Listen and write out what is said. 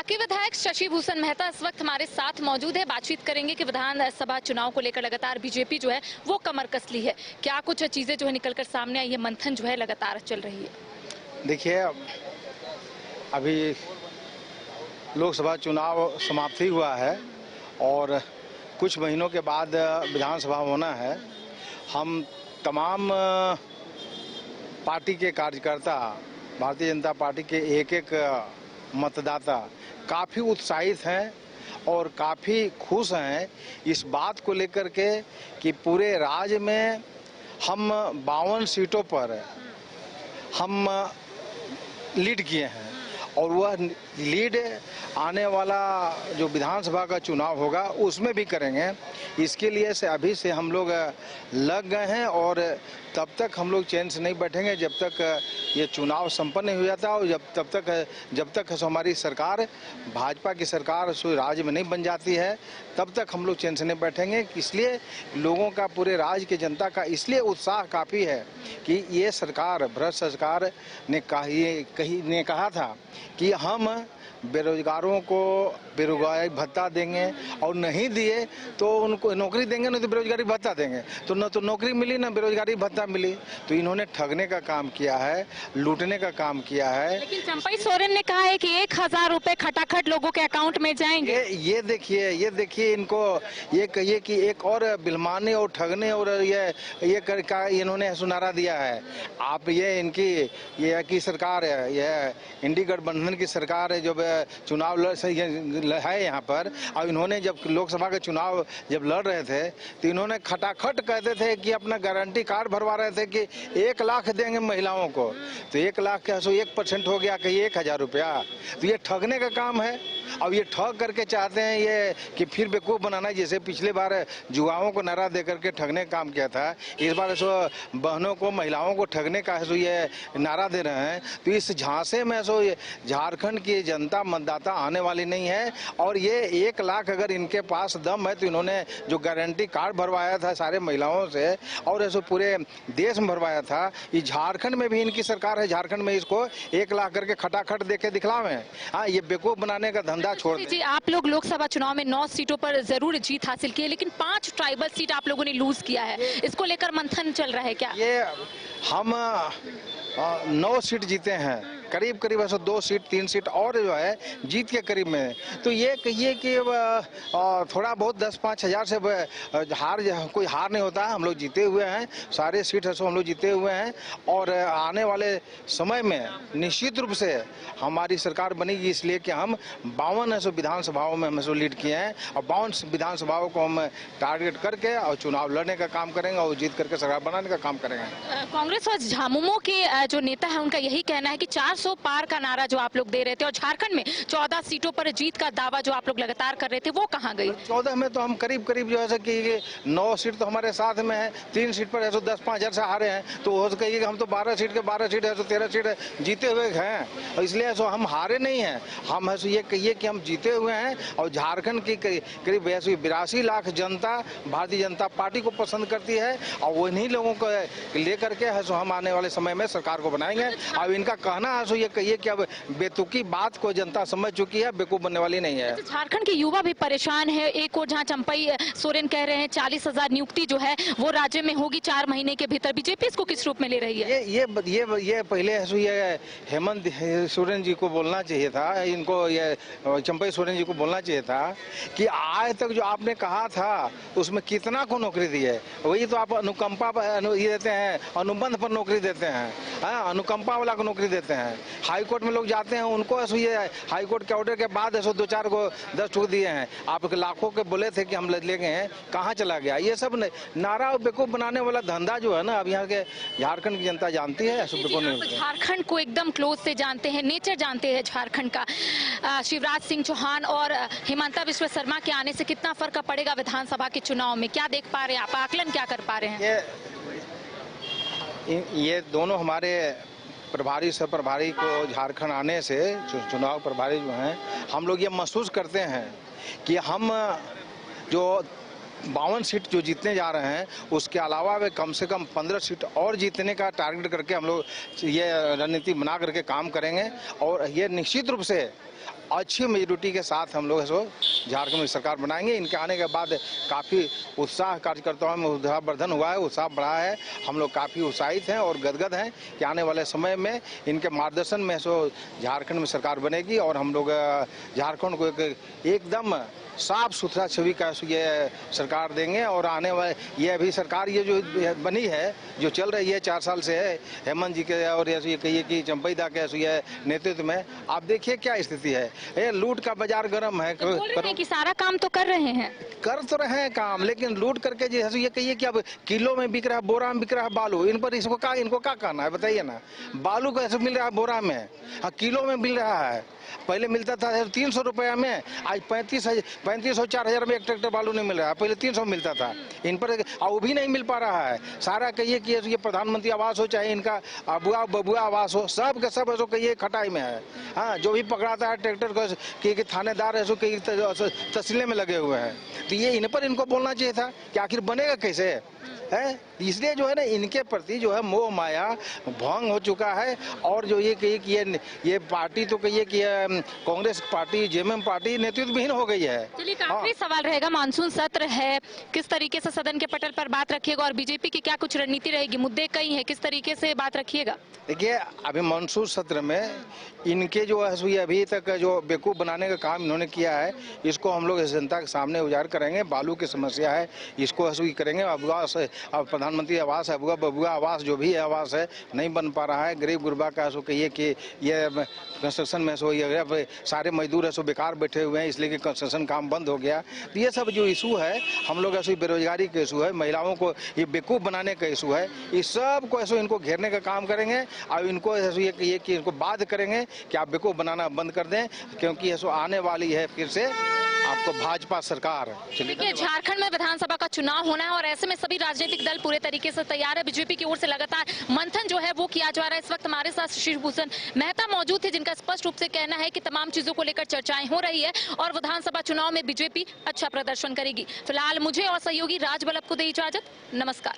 बाकी विधायक शशि भूषण मेहता इस वक्त हमारे साथ मौजूद है। बातचीत करेंगे कि विधानसभा चुनाव को लेकर लगातार बीजेपी जो है वो कमर कस ली है, क्या कुछ चीजें जो है निकलकर सामने आई है, मंथन जो है लगातार चल रही है। देखिए, अभी लोकसभा चुनाव समाप्ति हुआ है और कुछ महीनों के बाद विधानसभा होना है। हम तमाम पार्टी के कार्यकर्ता, भारतीय जनता पार्टी के एक मतदाता काफ़ी उत्साहित हैं और काफ़ी खुश हैं इस बात को लेकर के कि पूरे राज्य में हम 52 सीटों पर हम लीड किए हैं और वह लीड आने वाला जो विधानसभा का चुनाव होगा उसमें भी करेंगे। इसके लिए से अभी से हम लोग लग गए हैं और तब तक हम लोग चैन से नहीं बैठेंगे जब तक ये चुनाव संपन्न नहीं हो जाता और जब तक हमारी सरकार, भाजपा की सरकार राज्य में नहीं बन जाती है तब तक हम लोग चैन से नहीं बैठेंगे। इसलिए लोगों का, पूरे राज्य की जनता का इसलिए उत्साह काफ़ी है कि ये सरकार, भ्रष्ट सरकार ने कहा था कि हम बेरोजगारों को बेरोजगारी भत्ता देंगे और नहीं दिए तो उनको नौकरी देंगे, नहीं तो बेरोजगारी भत्ता देंगे। तो न तो नौकरी मिली न बेरोजगारी भत्ता मिली। तो इन्होंने ठगने का काम किया है, लूटने का काम किया है। लेकिन चंपई सोरेन ने कहा है कि 1000 रुपए खटाखट लोगों के अकाउंट में जाएंगे। ये देखिए इनको ये कहिए कि एक और बिलमाने और ठगने और ये का इन्होंने सुनारा दिया है। आप ये इनकी ये की सरकार है, ये इंडी गठबंधन की सरकार है जो चुनाव है यहाँ पर। अब इन्होंने जब लोकसभा के चुनाव जब लड़ रहे थे तो इन्होंने खटाखट कहते थे कि अपना गारंटी कार्ड भरवा रहे थे कि 1 लाख देंगे महिलाओं को। तो 1 लाख का 1% हो गया कहीं 1000 रुपया। तो ये ठगने का काम है। अब ये ठग करके चाहते हैं ये कि फिर बेवकूफ़ बनाना, जैसे पिछले बार युवाओं को नारा दे करके ठगने का काम किया था, इस बार बहनों को, महिलाओं को ठगने का ये नारा दे रहे हैं। तो इस झांसे में झारखंड की जनता, मतदाता आने वाली नहीं है। और ये 1 लाख अगर इनके पास दम है तो इन्होंने जो गारंटी कार्ड भरवाया था सारे महिलाओं से और ऐसे पूरे देश में भरवाया था, ये झारखंड में भी इनकी सरकार है, झारखंड में इसको 1 लाख करके खटाखट दे के दिखलावे। हाँ, ये बेवकूफ़ बनाने का धंधा छोड़ जी, आप लोग लोकसभा चुनाव में 9 सीटों पर जरूर जीत हासिल की है, लेकिन 5 ट्राइबल सीट आप लोगों ने लूज किया है। इसको लेकर मंथन चल रहा है क्या? ये हम 9 सीट जीते हैं, करीब ऐसा 2 सीट 3 सीट और जो है जीत के करीब में। तो ये कहिए कि थोड़ा बहुत 10-5 हज़ार से कोई हार नहीं होता है। हम लोग जीते हुए हैं, सारे सीट है सो हम लोग जीते हुए हैं और आने वाले समय में निश्चित रूप से हमारी सरकार बनेगी। इसलिए कि हम 52 विधानसभाओं में हम लीड किए हैं और 52 विधानसभाओं को हम टारगेट करके और चुनाव लड़ने का काम करेंगे और जीत करके सरकार बनाने का काम करेंगे। कांग्रेस और झामुमो के जो नेता है उनका यही कहना है कि 400 पार का नारा जो आप लोग दे रहे थे और झारखंड में 14 सीटों पर जीत का दावा जो आप लोग लगातार कर रहे थे वो कहां गई? 14 में तो हम करीब जो है कि 9 सीट तो हमारे साथ में है, 3 सीट पर 10-5 हज़ार से हारे हैं। तो हो सके कि हम तो 12 सीट है तो 13 सीट जीते हुए हैं। और इसलिए हम हारे नहीं हैं, हम ये कहिए कि हम जीते हुए हैं। और झारखंड की करीब 82 लाख जनता भारतीय जनता पार्टी को पसंद करती है और उन्हीं लोगों को लेकर के हम आने वाले समय में सरकार को बनाएंगे। अब इनका कहना है ये कहिए कि अब बेतुकी बात को जनता समझ चुकी है, बेवकूफ बनने वाली नहीं है। झारखंड के युवा भी परेशान है। एक और जहां चंपई सोरेन कह रहे हैं 40,000 नियुक्ति जो है वो राज्य में होगी 4 महीने के भीतर, बीजेपी इसको किस रूप में ले रही है? ये पहले ये हेमंत सोरेन जी को बोलना चाहिए था, इनको ये चंपई सोरेन जी को बोलना चाहिए था कि आज तक जो आपने कहा था उसमें कितना को नौकरी दी है। वही तो आप अनुकंपा ये देते हैं, अनुबंध पर नौकरी देते हैं, अनुकंपा वाला को नौकरी देते हैं। हाई कोर्ट में लोग जाते हैं, उनको ये हाई कोर्ट के ऑर्डर के बाद 2-4 को 10 ठोक दिए हैं। आप लाखों के बोले थे कि हम ले गए हैं, कहाँ चला गया? ये सब नारा और बेवकूफ बनाने वाला धंधा जो है ना, अब यहाँ के झारखंड की जनता जानती है। झारखंड को एकदम क्लोज से जानते हैं, नेचर जानते हैं झारखंड का। शिवराज सिंह चौहान और हिमंता बिस्वा शर्मा के आने से कितना फर्क पड़ेगा विधानसभा के चुनाव में, क्या देख पा रहे हैं आप, आकलन क्या कर पा रहे हैं? ये दोनों हमारे प्रभारी से प्रभारी को झारखंड आने से, चुनाव प्रभारी जो हैं, हम लोग ये महसूस करते हैं कि हम जो 52 सीट जो जीतने जा रहे हैं उसके अलावा वे कम से कम 15 सीट और जीतने का टारगेट करके हम लोग ये रणनीति बना करके काम करेंगे। और ये निश्चित रूप से अच्छी मेजोरिटी के साथ हम लोग इसको झारखंड में सरकार बनाएंगे। इनके आने के बाद काफ़ी उत्साह कार्यकर्ताओं में उत्साहवर्धन हुआ है, उत्साह बढ़ा है। हम लोग काफ़ी उत्साहित हैं और गदगद हैं कि आने वाले समय में इनके मार्गदर्शन में सो झारखंड में सरकार बनेगी और हम लोग झारखंड को एकदम साफ सुथरा छवि का ये सरकार देंगे। और आने वाले ये अभी सरकार ये जो बनी है, जो चल रही है 4 साल से है हेमंत जी के और ये कहिए कि चंपईदा के नेतृत्व में, आप देखिए क्या स्थिति है। ये लूट का बाजार गर्म है। तो बोल रहे हैं कि सारा काम तो कर रहे हैं, कर तो रहे हैं काम, लेकिन लूट करके जैसे ये कहिए कि अब किलो में बिक रहा है, बोरा में बिक रहा है बालू। इन पर इनको क्या कहना है बताइए ना। बालू कैसे मिल रहा है बोरा में, हाँ किलो में मिल रहा है। पहले मिलता था 300 रुपया में, आज 3500 4000 में एक ट्रैक्टर बालू नहीं मिल रहा है। पहले 300 मिलता था। इन पर वो भी नहीं मिल पा रहा है। सारा कहिए कि ये प्रधानमंत्री आवास हो चाहे इनका अबुआ बबुआ आवास हो, सब के सब ऐसो कहिए खटाई में है। हाँ, जो भी पकड़ाता है ट्रैक्टर को कि थानेदार ऐसो कहीं तस्ले में लगे हुए हैं। तो ये इन पर इनको बोलना चाहिए था कि आखिर बनेगा कैसे है। इसलिए जो है ना इनके प्रति जो है मोह माया भंग हो चुका है। और जो ये कहिए कि ये पार्टी तो कहिए कि कांग्रेस पार्टी जेएमएम पार्टी नेतृत्वहीन हो गई है। चलिए आखिरी सवाल रहेगा, मानसून सत्र है, किस तरीके से सदन के पटल पर बात रखिएगा और बीजेपी की क्या कुछ रणनीति रहेगी, मुद्दे कई हैं, किस तरीके से बात रखिएगा? देखिए अभी मानसून सत्र में इनके जो है अभी तक जो बेवकूफ़ बनाने का काम इन्होंने किया है, इसको हम लोग जनता के सामने उजागर करेंगे। बालू की समस्या है, इसको करेंगे। आवास, अब प्रधानमंत्री आवास है, अबुआ बबुआ आवास जो भी है आवास है नहीं बन पा रहा है। गरीब गुरबा का कहिए कि ये कंस्ट्रक्शन में ये सारे मजदूर है बेकार बैठे हुए हैं, इसलिए कि कंस्ट्रक्शन काम बंद हो गया। तो ये सब जो इशू है हम लोग बेरोजगारी का इशू है, महिलाओं को ये बेवकूफ़ बनाने का इशू है, इस सब को इनको घेरने का काम करेंगे। और इनको ये कहिए कि इनको बाध्य करेंगे कि आप बेवकूफ़ बनाना बंद कर दें, क्योंकि आने वाली है फिर से आपको भाजपा सरकार। देखिए झारखंड में विधानसभा का चुनाव होना है और ऐसे में सभी राजनीतिक दल पूरे तरीके से तैयार है। बीजेपी की ओर से लगातार मंथन जो है वो किया जा रहा है। इस वक्त हमारे साथ शिवभूषण मेहता मौजूद थे, जिनका स्पष्ट रूप से कहना है कि तमाम चीजों को लेकर चर्चाएं हो रही है और विधानसभा चुनाव में बीजेपी अच्छा प्रदर्शन करेगी। फिलहाल मुझे और सहयोगी राज बल्लभ को दे इजाजत। नमस्कार।